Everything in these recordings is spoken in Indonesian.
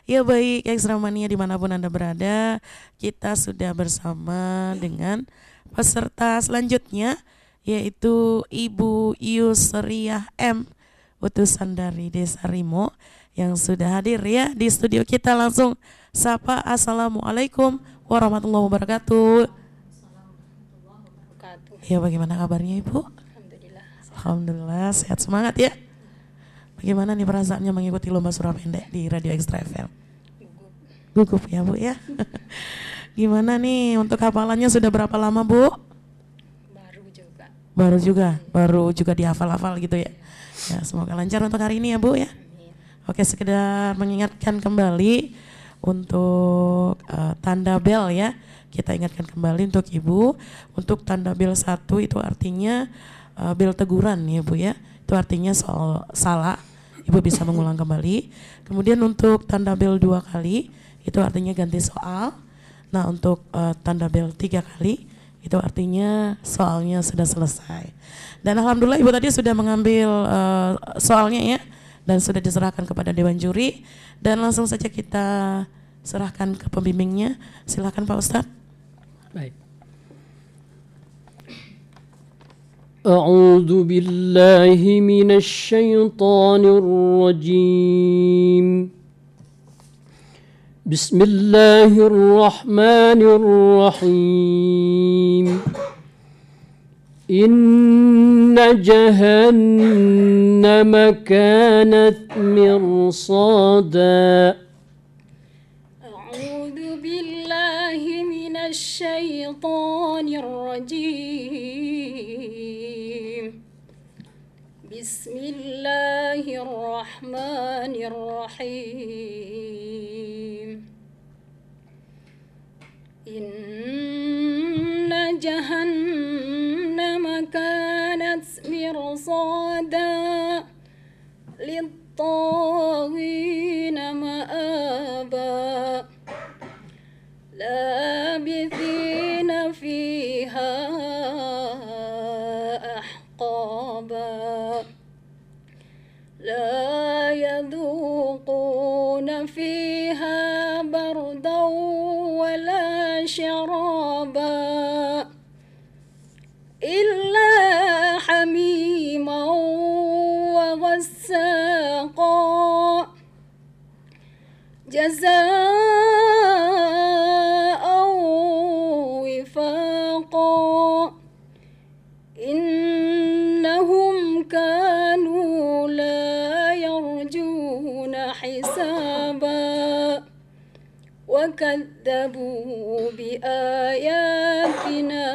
Ya baik, Ekstramania dimanapun Anda berada, kita sudah bersama dengan peserta selanjutnya, yaitu Ibu Yusriah M, utusan dari Desa Rimo, yang sudah hadir ya di studio kita. Langsung sapa, Assalamualaikum warahmatullahi wabarakatuh. Ya, bagaimana kabarnya Ibu? Alhamdulillah, sehat, semangat ya. Bagaimana nih perasaannya mengikuti lomba surah pendek di Radio Ekstra FM? Gugup ya Bu ya. Gimana nih untuk hafalannya, sudah berapa lama Bu? Baru juga dihafal-hafal gitu ya. Ya, semoga lancar untuk hari ini ya Bu ya. Oke, sekedar mengingatkan kembali untuk tanda bel ya. Kita ingatkan kembali untuk Ibu, untuk tanda bel 1 itu artinya bel teguran ya Bu ya. Itu artinya soal salah, Ibu bisa mengulang kembali. Kemudian untuk tanda bel 2 kali, itu artinya ganti soal. Nah untuk tanda bel 3 kali, itu artinya soalnya sudah selesai. Dan alhamdulillah Ibu tadi sudah mengambil soalnya ya, dan sudah diserahkan kepada Dewan Juri. Dan langsung saja kita serahkan ke pembimbingnya. Silakan Pak Ustadz. Baik. أعوذ بالله من الشيطان الرجيم بسم الله الرحمن الرحيم إن جهنم كانت مرصادا أعوذ بالله من الشيطان الرجيم بسم الله الرحمن الرحيم إن جهنم كانت مرصادا للطاغين مآبا لابثين فيها أحقابا لا يذوقون فيها بردا ولا شرابا إلا حميما وغساقا جزاء وفاقا إنهم كانوا لا يرجون حسابا وكذبوا بآياتنا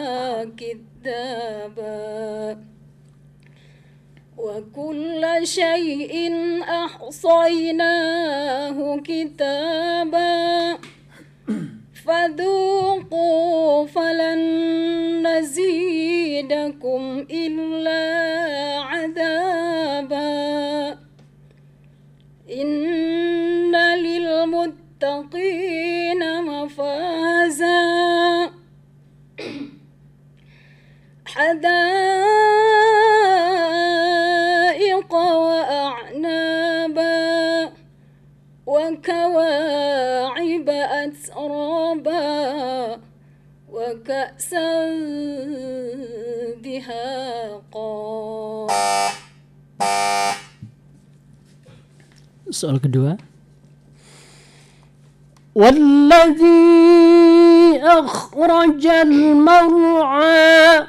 كذابا وكل شيء أحصيناه كتابا فذوقوا فلن نزيدكم إلا عذابا إن للمتقين مفازا حدائق وأعنابا وكواعب أترابا وكأسا دهاقا. Soal kedua. والذي أخرج المرعى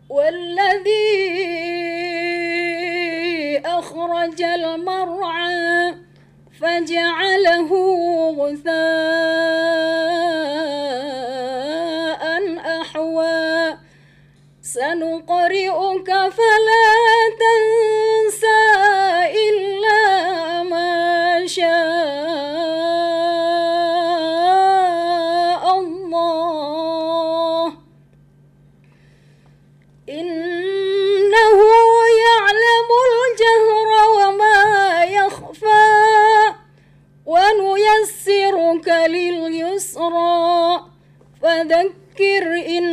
والذي أخرج المرعى فجعله غثاء أحوى سنقرئك فلا تنسى إلا ما شاء الله إنه يعلم الجهر وما يخفى ونيسرك لليسرى فذكر إن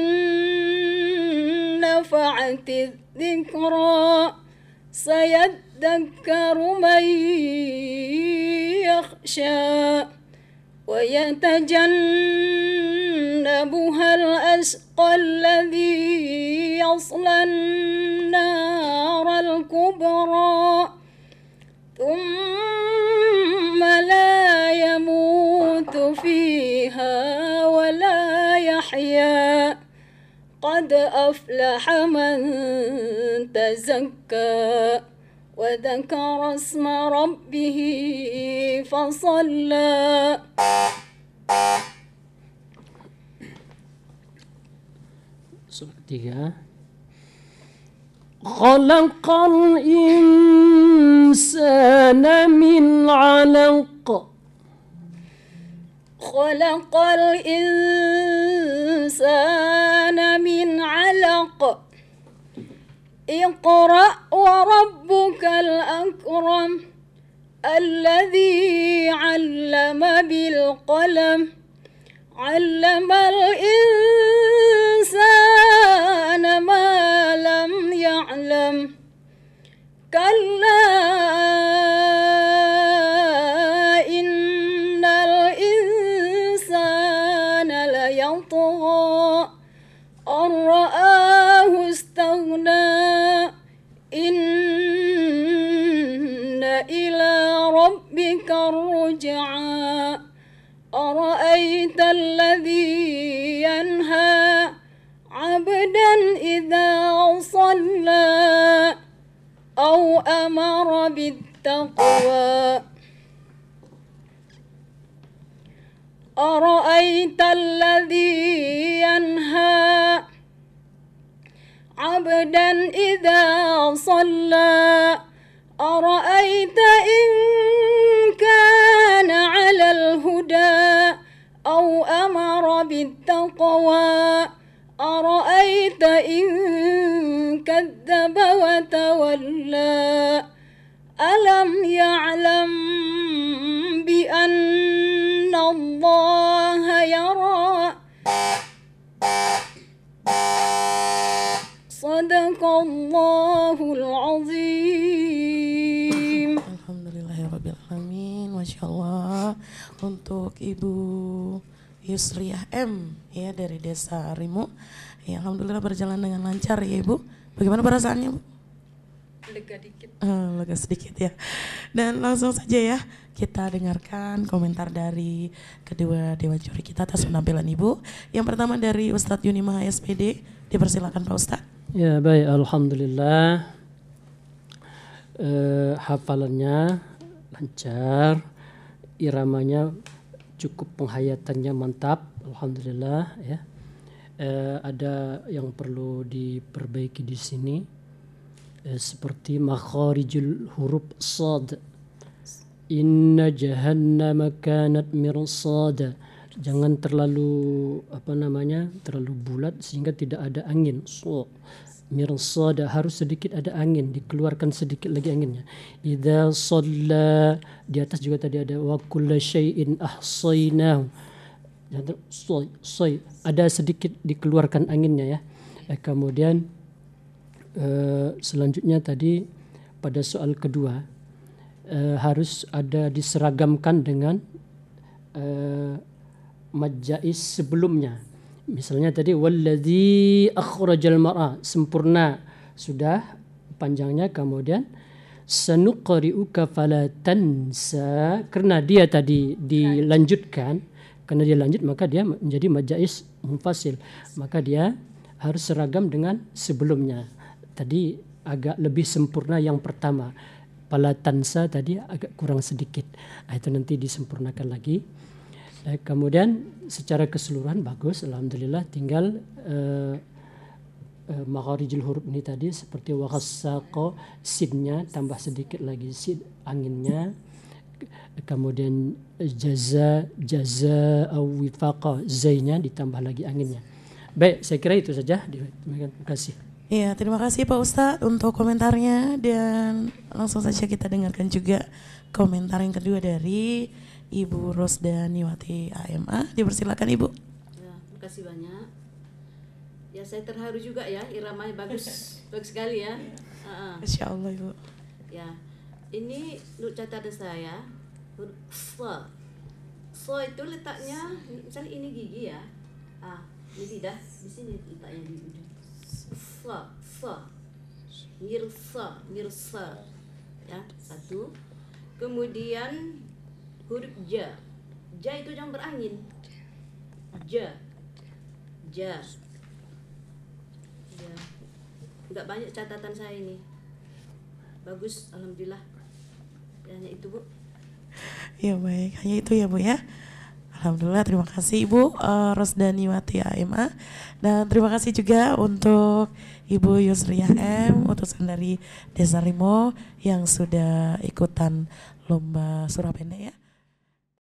نفعت الذكرى سيذكر من يخشى ويتجنبها الأشقى الذي يصلى النار الكبرى ثم لا يموت فيها ولا يحيا قد أفلح من تزكى وذكر اسم ربه فصلى. Surah ketiga. Khalaqal insana min 'alaq. خلق الإنسان من علق اقرأ وربك الأكرم الذي علم بالقلم علم الإنسان ما لم يعلم كلا إن الإنسان ليطغى أن رآه استغنى إن إلى ربك الرجعى أرأيت الذي ينهى عبدا إذا صلى أو أمر بالتقوى أرأيت الذي ينهى عبدا إذا صلى أرأيت إن كان على الهدى أو أمر بالتقوى أرأيت إن كذب وتولى ألم يعلم بأن الله يرى صدق الله العظيم. Alhamdulillahirrabbilalamin. Masya Allah. Untuk Ibu Yusriah M ya dari Desa Rimu ya, alhamdulillah berjalan dengan lancar ya Ibu. Bagaimana perasaannya Bu? Lega dikit. Lega sedikit ya. Dan langsung saja ya kita dengarkan komentar dari kedua dewan juri kita atas penampilan Ibu. Yang pertama dari Ustadz Yuni Maha SPD, dipersilakan Pak Ustadz. Ya baik, alhamdulillah. Hafalannya lancar, iramanya cukup, penghayatannya mantap, alhamdulillah ya. Ada yang perlu diperbaiki di sini, seperti makharijul huruf sad. Inna jahannama kanat mirsada. Jangan terlalu terlalu bulat sehingga tidak ada angin. So, mirsada harus sedikit ada angin, dikeluarkan sedikit lagi anginnya. Idza shalla, di atas juga tadi ada wa kullu syai'in ahsaynahu. Ada sedikit dikeluarkan anginnya ya. Kemudian selanjutnya tadi pada soal kedua harus ada diseragamkan dengan majais sebelumnya. Misalnya tadi walladzi akhrajal mar'a, sempurna sudah panjangnya. Kemudian sanuqri'uka fala tansa, karena dia tadi dilanjutkan, karena dia lanjut maka dia menjadi majais munfasil, maka dia harus seragam dengan sebelumnya. Tadi agak lebih sempurna yang pertama, fala tansa tadi agak kurang sedikit. Itu nanti disempurnakan lagi. Kemudian secara keseluruhan bagus, alhamdulillah. Tinggal makharijul huruf ini tadi seperti waghassaqa, sidnya tambah sedikit lagi sid anginnya. Kemudian jaza au wifaqa, zainya ditambah lagi anginnya. Baik, saya kira itu saja. Terima kasih. Iya, terima kasih Pak Ustadz untuk komentarnya, dan langsung saja kita dengarkan juga komentar yang kedua dari Ibu Rosdaniwati AMA. Dipersilakan Ibu. Ya, terima kasih banyak. Ya, saya terharu juga ya, iramanya bagus, bagus sekali ya. Masya Allah Ibu. Ya, ini untuk catatan saya, huruf sa. Sa itu letaknya, misalnya ini gigi ya. Ini tidak, di sini letaknya di ujung. Sa. Mirsa. Ya, satu. Kemudian huruf ja. Ja itu jangan berangin. Ja. Enggak banyak catatan saya ini. Bagus, alhamdulillah. Hanya itu, Bu. Ya baik, hanya itu ya Bu ya. Alhamdulillah, terima kasih Ibu Rosdaniwati AMA, dan terima kasih juga untuk Ibu Yusriah M, utusan dari Desa Rimo yang sudah ikutan lomba surah pendek ya.